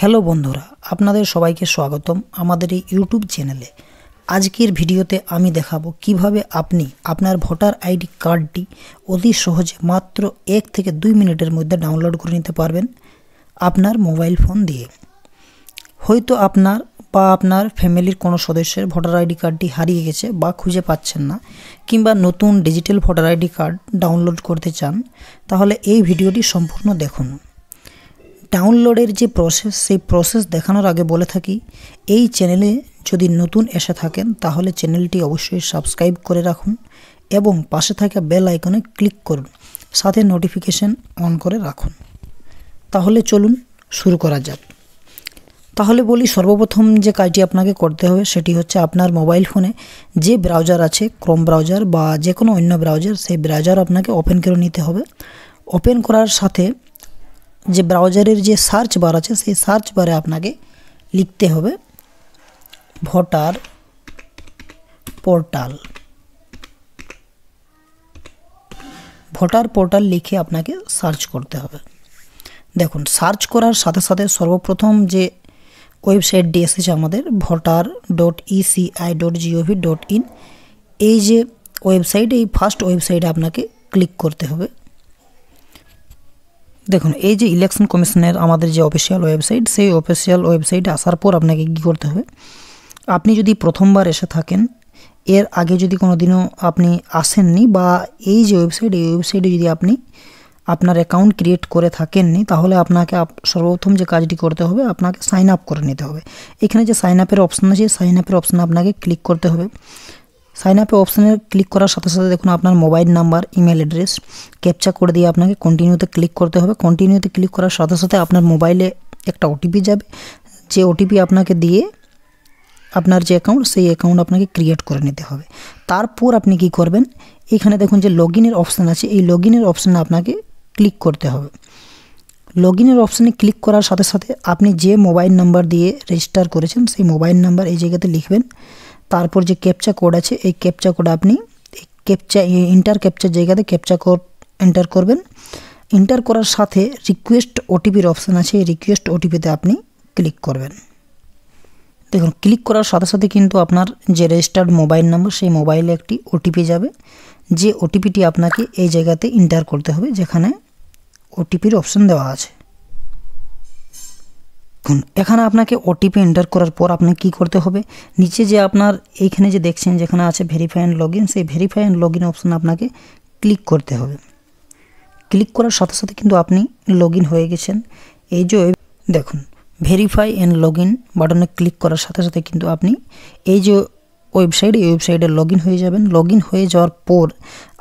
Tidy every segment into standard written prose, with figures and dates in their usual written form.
Hello বন্ধুরা, আপনাদের সবাইকে স্বাগতম আমাদের এই ইউটিউব চ্যানেলে। আজকের ভিডিওতে আমি দেখাবো কিভাবে আপনি আপনার ভোটার আইডি কার্ডটি অতি সহজে মাত্র 1 থেকে 2 মিনিটের মধ্যে ডাউনলোড করে নিতে পারবেন আপনার মোবাইল ফোন দিয়ে। হয়তো আপনার ফ্যামিলির কোনো সদস্যের ভোটার আইডি কার্ডটি হারিয়ে গেছে বা খুঁজে পাচ্ছেন না, কিংবা নতুন digital voter ID card download করতে চান, তাহলে এই ভিডিওটি সম্পূর্ণ দেখুন। ডাউনলোডের যে প্রসেস, সেই প্রসেস দেখানোর আগে বলে থাকি, এই চ্যানেলে যদি নতুন এসে থাকেন তাহলে চ্যানেলটি অবশ্যই সাবস্ক্রাইব করে রাখুন এবং পাশে থাকা বেল আইকনে ক্লিক করুন, সাথে নোটিফিকেশন অন করে রাখুন। তাহলে চলুন শুরু করা যাক। তাহলে বলি, সর্বপ্রথম যে কাজটি আপনাকে করতে হবে সেটি হচ্ছে আপনার মোবাইল ফোনে যে ব্রাউজার আছে, ক্রোম ব্রাউজার বা যে কোনো অন্য ব্রাউজার, সেই ব্রাউজার আপনাকে ওপেন করে নিতে হবে। ওপেন করার সাথে যে ব্রাউজারের যে সার্চ বার আছে, সেই সার্চ বারে আপনাকে লিখতে হবে ভোটার পোর্টাল। ভোটার পোর্টাল লিখে আপনাকে সার্চ করতে হবে। দেখুন, সার্চ করার সাথে সাথে সর্বপ্রথম যে ওয়েবসাইটটি এসেছে আমাদের votar.eci.gov.in, এই যে ওয়েবসাইট, এই ফার্স্ট ওয়েবসাইটে আপনাকে ক্লিক করতে হবে। দেখুন, এই যে ইলেকশন কমিশনের আমাদের যে অফিসিয়াল ওয়েবসাইট, সেই অফিসিয়াল ওয়েবসাইটে আসার পর আপনাকে কী করতে হবে, আপনি যদি প্রথমবার এসে থাকেন, এর আগে যদি কোনো দিনও আপনি আসেননি, বা এই যে ওয়েবসাইট, এই ওয়েবসাইটে যদি আপনি আপনার অ্যাকাউন্ট ক্রিয়েট করে থাকেননি, তাহলে আপনাকে সর্বপ্রথম যে কাজটি করতে হবে, আপনাকে সাইন আপ করে নিতে হবে। এখানে যে সাইন আপের অপশান আছে, সাইন আপের অপশানে আপনাকে ক্লিক করতে হবে। সাইন আপে অপশানে ক্লিক করার সাথে সাথে দেখুন, আপনার mobile number, email address, captcha code দিয়ে আপনাকে কন্টিনিউতে ক্লিক করতে হবে। কন্টিনিউতে ক্লিক করার সাথে সাথে আপনার মোবাইলে একটা ওটিপি যাবে, যে ওটিপি আপনাকে দিয়ে আপনার যে অ্যাকাউন্ট, সেই অ্যাকাউন্ট আপনাকে ক্রিয়েট করে নিতে হবে। তারপর আপনি কি করবেন, এখানে দেখুন যে লগইনের অপশান আছে, এই লগইনের অপশানে আপনাকে ক্লিক করতে হবে। লগইনের অপশানে ক্লিক করার সাথে সাথে আপনি যে মোবাইল নাম্বার দিয়ে রেজিস্টার করেছেন, সেই মোবাইল নাম্বার এই জায়গাতে লিখবেন। তারপর যে ক্যাপচা কোড আছে, এই ক্যাপচা কোড আপনি ইন্টার ক্যাপচার জায়গাতে ক্যাপচা কোড এন্টার করবেন। এন্টার করার সাথে রিকোয়েস্ট ওটিপির অপশান আছে, এই রিকোয়েস্ট ওটিপিতে আপনি ক্লিক করবেন। দেখুন, ক্লিক করার সাথে সাথে কিন্তু আপনার যে রেজিস্টার্ড মোবাইল নাম্বার, সেই মোবাইলে একটি ওটিপি যাবে, যে ওটিপিটি আপনাকে এই জায়গাতে এন্টার করতে হবে, যেখানে ওটিপির অপশান দেওয়া আছে। এখানে আপনাকে ওটিপি এন্টার করার পর আপনাকে কী করতে হবে, নিচে যে আপনার এইখানে যে দেখছেন যেখানে আছে ভেরিফাই অ্যান্ড লগ ইন, সেই ভেরিফাই অ্যান্ড লগ ইন অপশানে আপনাকে ক্লিক করতে হবে। ক্লিক করার সাথে সাথে কিন্তু আপনি লগ ইন হয়ে গেছেন। এই যে দেখুন, ভেরিফাই অ্যান্ড লগ ইন বাটনে ক্লিক করার সাথে সাথে কিন্তু আপনি এই যে ওয়েবসাইটে লগ ইন হয়ে যাবেন। লগ ইন হয়ে যাওয়ার পর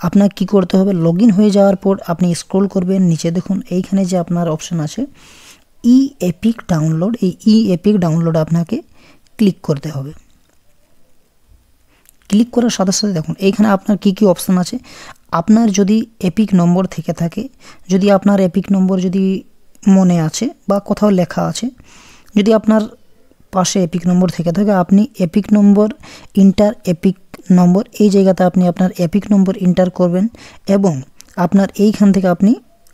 আপনাকে কী করতে হবে, লগ ইন হয়ে যাওয়ার পর আপনি স্ক্রল করবেন নিচে, দেখুন এইখানে যে আপনার অপশান আছে ই এপিক ডাউনলোড, এই ই এপিক ডাউনলোড আপনাকে ক্লিক করতে হবে। ক্লিক করার সাথে সাথে দেখুন এইখানে আপনার কি কি অপশান আছে। আপনার যদি এপিক নম্বর থেকে থাকে, যদি আপনার এপিক নম্বর যদি মনে আছে বা কোথাও লেখা আছে, যদি আপনার পাশে এপিক নম্বর থেকে থাকে, আপনি এপিক নম্বর এপিক নম্বর, এই জায়গাতে আপনি আপনার এপিক নম্বর এন্টার করবেন এবং আপনার এইখান থেকে আপনি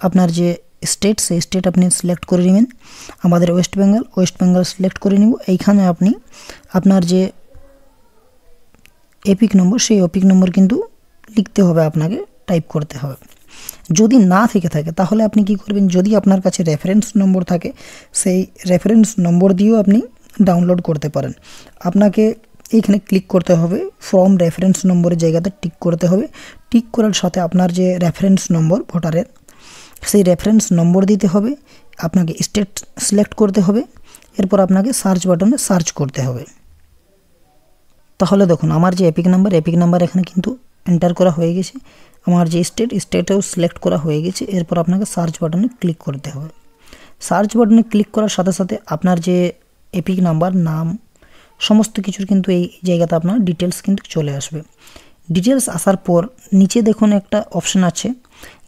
আপনার যে স্টেট, সেই স্টেট আপনি সিলেক্ট করে নেবেন। আমাদের ওয়েস্ট বেঙ্গল সিলেক্ট করে নিব। এইখানে আপনি আপনার যে এপিক নম্বর, সেই এপিক নম্বর কিন্তু লিখতে হবে, আপনাকে টাইপ করতে হবে। যদি না থেকে থাকে তাহলে আপনি কি করবেন, যদি আপনার কাছে রেফারেন্স নম্বর থাকে, সেই রেফারেন্স নম্বর দিয়েও আপনি ডাউনলোড করতে পারেন। আপনাকে এইখানে ক্লিক করতে হবে, ফ্রম রেফারেন্স নম্বরের জায়গাতে টিক করতে হবে। টিক করার সাথে আপনার যে রেফারেন্স নম্বর ভোটারের, সেই রেফারেন্স নম্বর দিতে হবে, আপনাকে স্টেট সিলেক্ট করতে হবে, এরপর আপনাকে সার্চ বাটনে সার্চ করতে হবে। তাহলে দেখুন, আমার যে এপিক নাম্বার এখানে কিন্তু এন্টার করা হয়ে গেছে, আমার যে স্টেটেও সিলেক্ট করা হয়ে গেছে। এরপর আপনাকে সার্চ বাটনে ক্লিক করতে হবে। সার্চ বাটনে ক্লিক করার সাথে সাথে আপনার যে এপিক নাম্বার, নাম, সমস্ত কিছুর কিন্তু এই জায়গাতে আপনার ডিটেলস কিন্তু চলে আসবে। ডিটেলস আসার পর নিচে দেখুন একটা অপশান আছে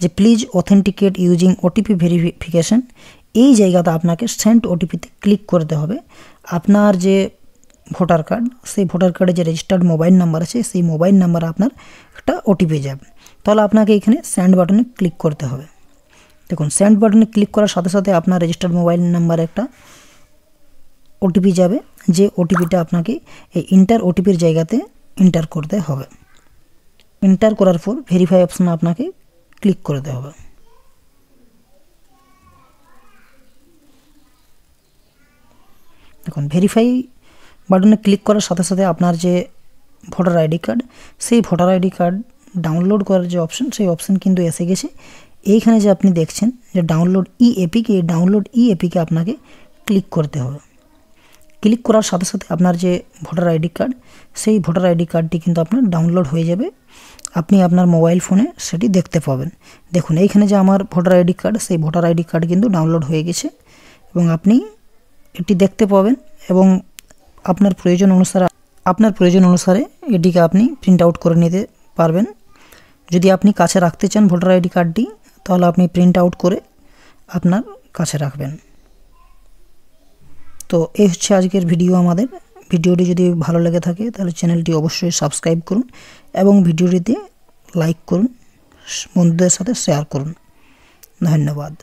যে please authenticate using OTP verification, এই জায়গাতে আপনাকে সেন্ড ওটিপিতে ক্লিক করতে হবে। আপনার যে ভোটার কার্ড, সেই ভোটার কার্ডে যে রেজিস্টার্ড মোবাইল নাম্বার আছে, সেই মোবাইল নাম্বারে আপনার একটা ওটিপি যাবে। তাহলে আপনাকে এখানে সেন্ড বাটনে ক্লিক করতে হবে। দেখুন, সেন্ড বাটনে ক্লিক করার সাথে সাথে আপনার রেজিস্টার্ড মোবাইল নাম্বারে একটা ওটিপি যাবে, যে ওটিপিটা আপনাকে এই এন্টার ওটিপির জায়গাতে এন্টার করতে হবে। এন্টার করার পর ভেরিফাই অপশনে আপনাকে ক্লিক করতে হবে। দেখুন ভেরিফাই বাটনে ক্লিক করার সাথে সাথে আপনার যে ভোটার আইডি কার্ড, সেই ভোটার আইডি কার্ড ডাউনলোড করার যে অপশন, সেই অপশন কিন্তু এসে গেছে। এইখানে যে আপনি দেখছেন যে ডাউনলোড ই এপিকে, এই ডাউনলোড ই এপিকে আপনাকে ক্লিক করতে হবে। ক্লিক করার সাথে সাথে আপনার যে ভোটার আইডি কার্ড, সেই ভোটার আইডি কার্ডটি কিন্তু আপনার ডাউনলোড হয়ে যাবে। আপনি আপনার মোবাইল ফোনে সেটি দেখতে পাবেন। দেখুন এইখানে যে আমার ভোটার আইডি কার্ড, সেই ভোটার আইডি কার্ড কিন্তু ডাউনলোড হয়ে গেছে এবং আপনি এটি দেখতে পাবেন এবং আপনার প্রয়োজন অনুসারে এটিকে আপনি প্রিন্ট আউট করে নিতে পারবেন। যদি আপনি কাছে রাখতে চান ভোটার আইডি কার্ডটি, তাহলে আপনি প্রিন্ট আউট করে আপনার কাছে রাখবেন। তো এই হচ্ছে আজকের ভিডিও আমাদের। ভিডিওটি যদি ভালো লেগে থাকে তাহলে চ্যানেলটি অবশ্যই সাবস্ক্রাইব করুন এবং ভিডিওটিতে লাইক করুন, বন্ধুদের সাথে শেয়ার করুন। ধন্যবাদ।